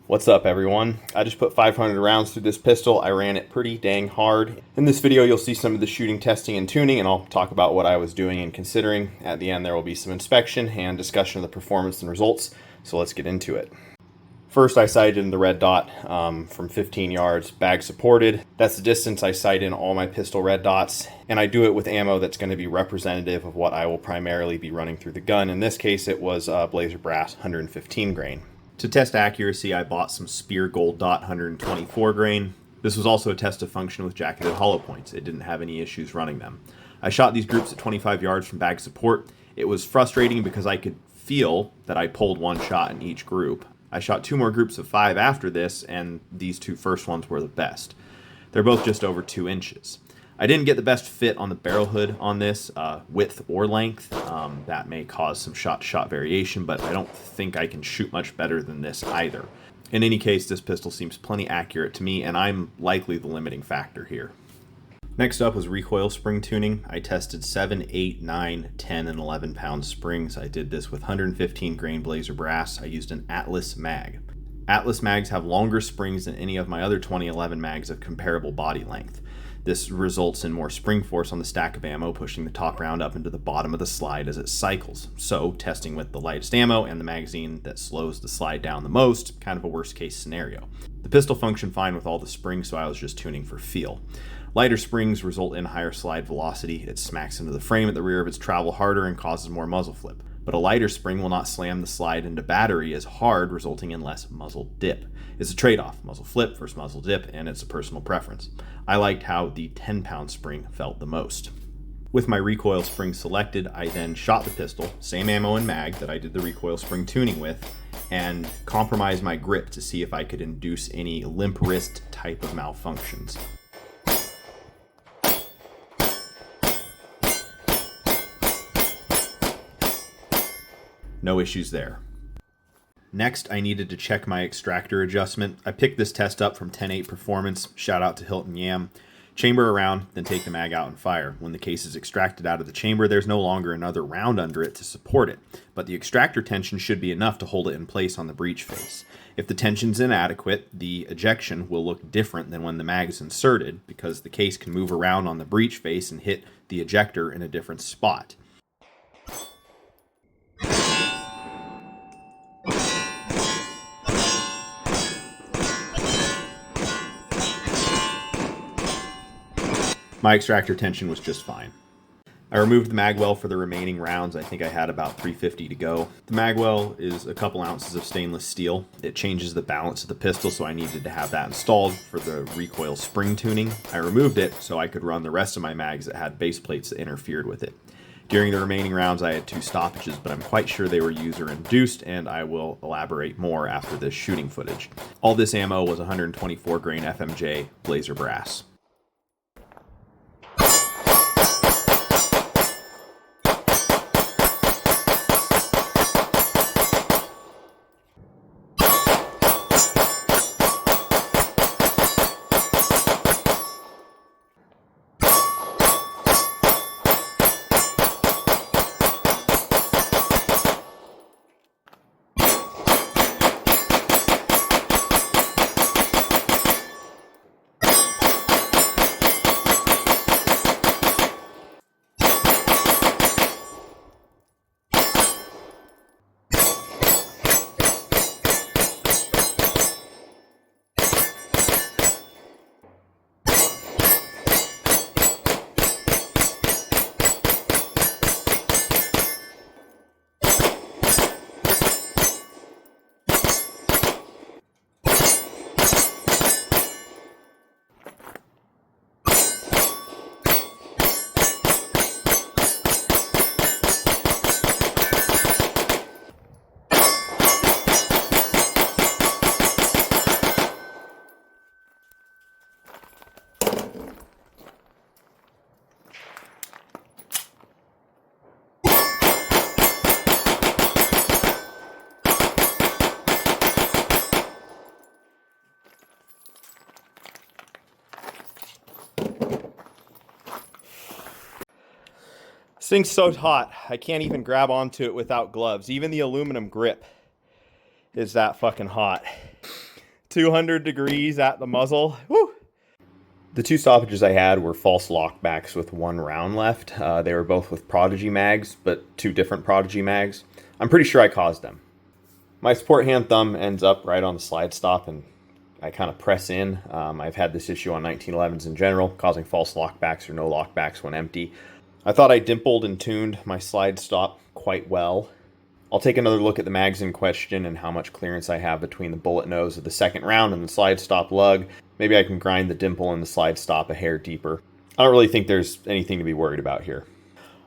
What's up, everyone? I just put 500 rounds through this pistol. I ran it pretty dang hard. In this video, you'll see some of the shooting, testing, and tuning, and I'll talk about what I was doing and considering. At the end, there will be some inspection and discussion of the performance and results, so let's get into it. First, I sighted in the red dot from 15 yards, bag supported. That's the distance I sight in all my pistol red dots, and I do it with ammo that's going to be representative of what I will primarily be running through the gun. In this case, it was Blazer Brass 115 grain. To test accuracy, I bought some Spear Gold Dot 124 grain. This was also a test of function with jacketed hollow points. It didn't have any issues running them. I shot these groups at 25 yards from bag support. It was frustrating because I could feel that I pulled one shot in each group. I shot 2 more groups of 5 after this, and these 2 first ones were the best. They're both just over 2 inches. I didn't get the best fit on the barrel hood on this, width or length. That may cause some shot-to-shot variation, but I don't think I can shoot much better than this either. In any case, this pistol seems plenty accurate to me, and I'm likely the limiting factor here. Next up was recoil spring tuning. I tested 7, 8, 9, 10, and 11 pound springs. I did this with 115 grain Blazer Brass. I used an Atlas mag. Atlas mags have longer springs than any of my other 2011 mags of comparable body length. This results in more spring force on the stack of ammo, pushing the top round up into the bottom of the slide as it cycles. So, testing with the lightest ammo and the magazine that slows the slide down the most, kind of a worst case scenario. The pistol functioned fine with all the springs, so I was just tuning for feel. Lighter springs result in higher slide velocity. It smacks into the frame at the rear of its travel harder and causes more muzzle flip. But a lighter spring will not slam the slide into battery as hard, resulting in less muzzle dip. It's a trade-off, muzzle flip versus muzzle dip, and it's a personal preference. I liked how the 10-pound spring felt the most. With my recoil spring selected, I then shot the pistol, same ammo and mag that I did the recoil spring tuning with, and compromised my grip to see if I could induce any limp wrist type of malfunctions. No issues there. Next, I needed to check my extractor adjustment. I picked this test up from 10.8 Performance, shout out to Hilton Yam. Chamber around, then take the mag out and fire. When the case is extracted out of the chamber, there's no longer another round under it to support it, but the extractor tension should be enough to hold it in place on the breech face. If the tension's inadequate, the ejection will look different than when the mag is inserted, because the case can move around on the breech face and hit the ejector in a different spot. My extractor tension was just fine. I removed the magwell for the remaining rounds. I think I had about 350 to go. The magwell is a couple ounces of stainless steel. It changes the balance of the pistol, so I needed to have that installed for the recoil spring tuning. I removed it so I could run the rest of my mags that had base plates that interfered with it. During the remaining rounds, I had 2 stoppages, but I'm quite sure they were user-induced, and I will elaborate more after this shooting footage. All this ammo was 124 grain FMJ Blazer Brass. This thing's so hot, I can't even grab onto it without gloves. Even the aluminum grip is that fucking hot. 200 degrees at the muzzle. Woo! The two stoppages I had were false lockbacks with one round left. They were both with Prodigy mags, but two different Prodigy mags. I'm pretty sure I caused them. My support hand thumb ends up right on the slide stop, and I kind of press in. I've had this issue on 1911s in general, causing false lockbacks or no lockbacks when empty. I thought I dimpled and tuned my slide stop quite well. I'll take another look at the mags in question and how much clearance I have between the bullet nose of the second round and the slide stop lug. Maybe I can grind the dimple and the slide stop a hair deeper. I don't really think there's anything to be worried about here.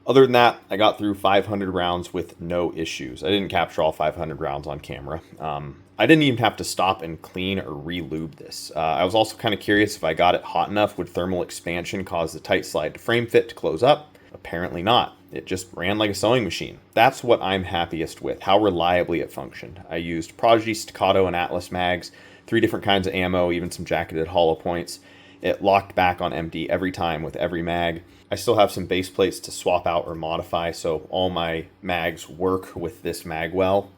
Other than that, I got through 500 rounds with no issues. I didn't capture all 500 rounds on camera. I didn't even have to stop and clean or re-lube this. I was also kind of curious if I got it hot enough, would thermal expansion cause the tight slide to frame fit to close up? Apparently not. It just ran like a sewing machine. That's what I'm happiest with, how reliably it functioned. I used Prodigy, Staccato, and Atlas mags, 3 different kinds of ammo, even some jacketed hollow points. It locked back on empty every time with every mag. I still have some base plates to swap out or modify, so all my mags work with this mag well.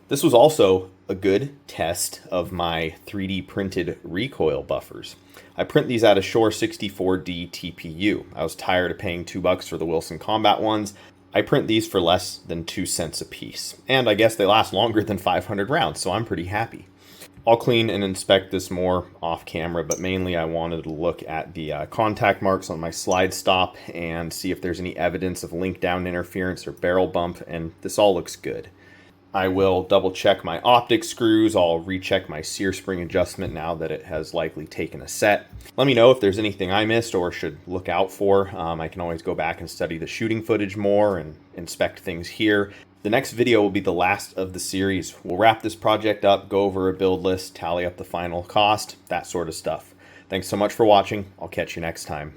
This was also a good test of my 3D printed recoil buffers. I print these out of Shure 64D TPU. I was tired of paying $2 for the Wilson Combat ones. I print these for less than 2 cents a piece. And I guess they last longer than 500 rounds, so I'm pretty happy. I'll clean and inspect this more off camera, but mainly I wanted to look at the contact marks on my slide stop and see if there's any evidence of link down interference or barrel bump, and this all looks good. I will double check my optic screws. I'll recheck my sear spring adjustment now that it has likely taken a set. Let me know if there's anything I missed or should look out for. I can always go back and study the shooting footage more and inspect things here. The next video will be the last of the series. We'll wrap this project up, go over a build list, tally up the final cost, that sort of stuff. Thanks so much for watching. I'll catch you next time.